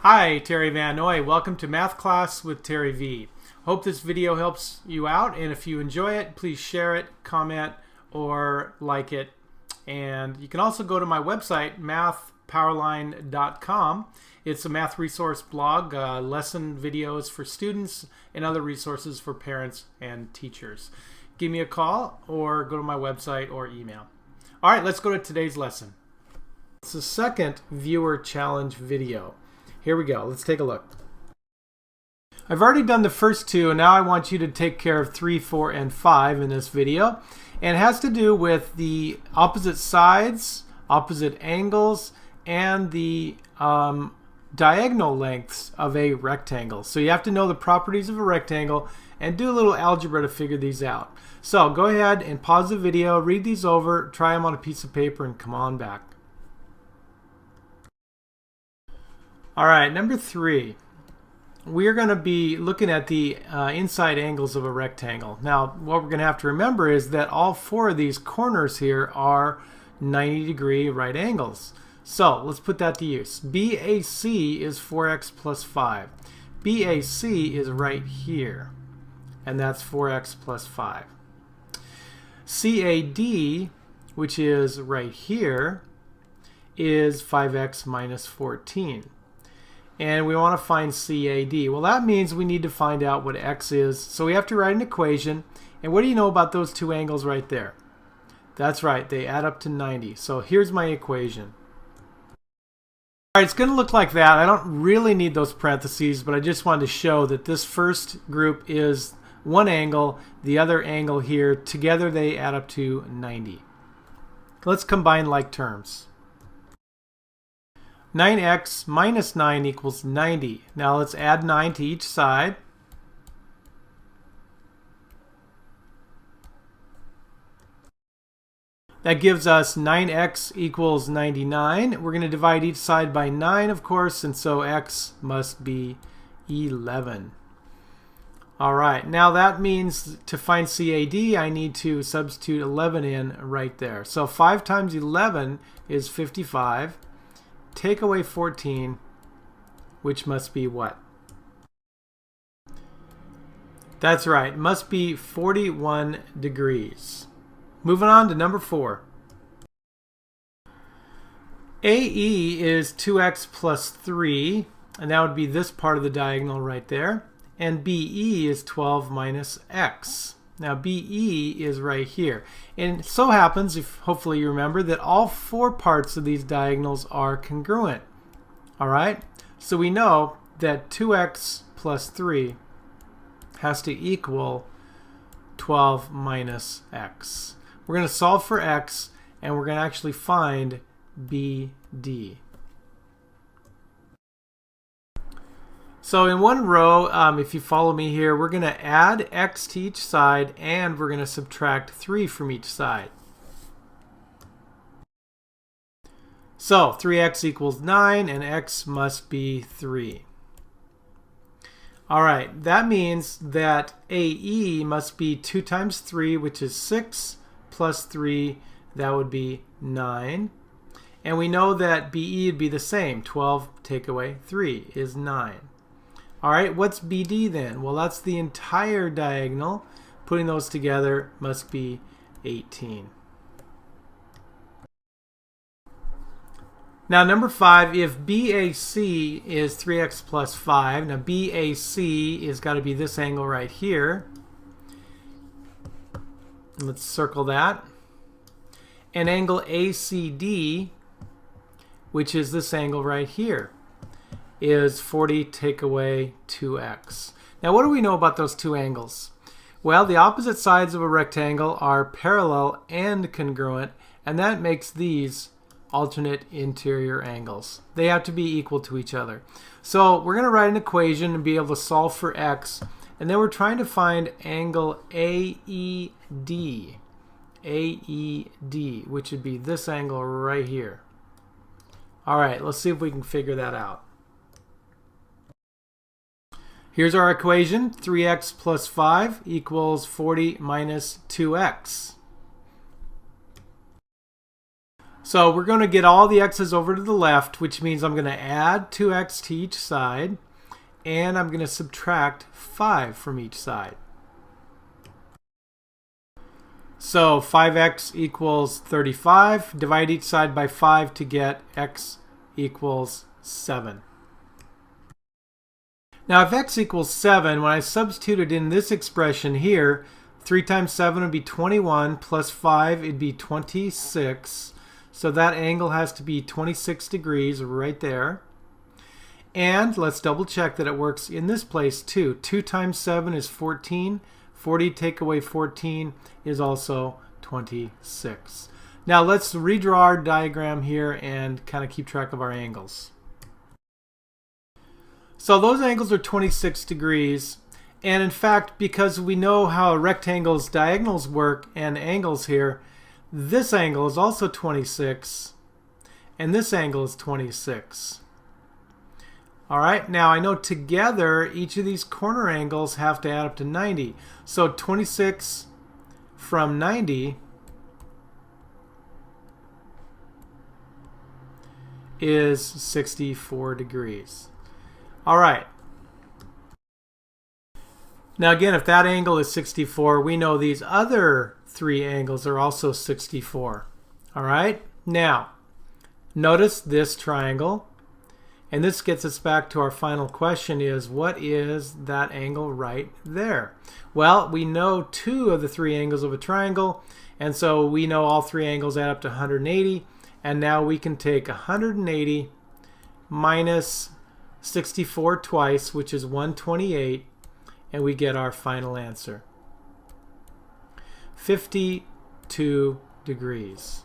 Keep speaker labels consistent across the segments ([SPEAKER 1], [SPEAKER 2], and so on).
[SPEAKER 1] Hi, Terry VanNoy. Welcome to Math Class with Terry V. Hope this video helps you out, and if you enjoy it, please share it, comment, or like it. And you can also go to my website, MathPowerLine.com. It's a math resource blog, lesson videos for students, and other resources for parents and teachers. Give me a call or go to my website or email. All right, let's go to today's lesson. It's the second viewer challenge video. Here we go. Let's take a look. I've already done the first two, and now I want you to take care of 3, 4, and 5 in this video. And it has to do with the opposite sides, opposite angles, and the diagonal lengths of a rectangle. So you have to know the properties of a rectangle and do a little algebra to figure these out. So go ahead and pause the video, read these over, try them on a piece of paper, and come on back. All right, number 3. We're going to be looking at the inside angles of a rectangle. Now, what we're going to have to remember is that all 4 of these corners here are 90-degree right angles. So let's put that to use. BAC is 4x plus 5. BAC is right here, and that's 4x plus 5. CAD, which is right here, is 5x minus 14. And we want to find CAD. Well, that means we need to find out what x is. So we have to write an equation. And what do you know about those 2 angles right there? That's right, they add up to 90. So here's my equation. All right, it's going to look like that. I don't really need those parentheses, but I just wanted to show that this first group is one angle, the other angle here. Together they add up to 90. Let's combine like terms. 9x minus 9 equals 90. Now let's add 9 to each side. That gives us 9x equals 99. We're going to divide each side by 9, of course, and so x must be 11. All right, now that means to find CAD, I need to substitute 11 in right there. So 5 times 11 is 55. Take away 14, which must be what? That's right, must be 41 degrees. Moving on to number 4. AE is 2x plus 3, and that would be this part of the diagonal right there. And BE is 12 minus x. Now BE is right here. And it so happens, if hopefully you remember, that all 4 parts of these diagonals are congruent. Alright? So we know that 2x plus 3 has to equal 12 minus x. We're going to solve for x, and we're going to actually find BD. So in one row, if you follow me here, we're going to add x to each side, and we're going to subtract 3 from each side. So 3x equals 9, and x must be 3. All right, that means that AE must be 2 times 3, which is 6, plus 3, that would be 9. And we know that BE would be the same. 12 take away 3 is 9. All right, what's BD then? Well, that's the entire diagonal. Putting those together must be 18. Now, number 5, if BAC is 3x plus 5, now BAC is got to be this angle right here. Let's circle that. And angle ACD, which is this angle right here, is 40 take away 2x. Now what do we know about those 2 angles? Well, the opposite sides of a rectangle are parallel and congruent, and that makes these alternate interior angles. They have to be equal to each other. So we're going to write an equation and be able to solve for x, and then we're trying to find angle AED. AED, which would be this angle right here. All right, let's see if we can figure that out. Here's our equation. 3x plus 5 equals 40 minus 2x. So we're going to get all the x's over to the left, which means I'm going to add 2x to each side, and I'm going to subtract 5 from each side. So 5x equals 35. Divide each side by 5 to get x equals 7. Now if x equals 7, when I substitute it in this expression here, 3 times 7 would be 21, plus 5 it'd be 26. So that angle has to be 26 degrees right there. And let's double check that it works in this place too. 2 times 7 is 14. 40 take away 14 is also 26. Now let's redraw our diagram here and kind of keep track of our angles. So those angles are 26 degrees. And in fact, because we know how rectangles' diagonals work and angles here, this angle is also 26, and this angle is 26. All right, now I know together each of these corner angles have to add up to 90. So 26 from 90 is 64 degrees. All right. Now again, if that angle is 64, we know these other 3 angles are also 64. All right? Now, notice this triangle. And this gets us back to our final question is, what is that angle right there? Well, we know 2 of the 3 angles of a triangle, and so we know all 3 angles add up to 180, and now we can take 180 minus 64 twice, which is 128, and we get our final answer. 52 degrees.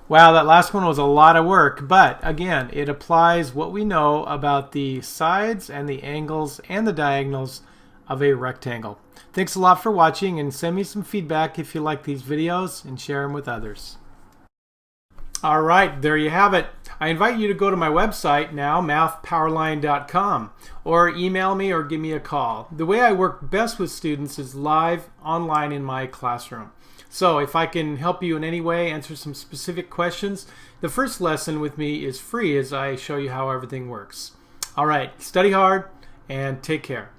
[SPEAKER 1] Wow, that last one was a lot of work, but again, it applies what we know about the sides and the angles and the diagonals of a rectangle. Thanks a lot for watching, and send me some feedback if you like these videos and share them with others. All right, there you have it. I invite you to go to my website now, MathPowerLine.com, or email me or give me a call. The way I work best with students is live online in my classroom. So if I can help you in any way, answer some specific questions, the first lesson with me is free as I show you how everything works. All right, study hard and take care.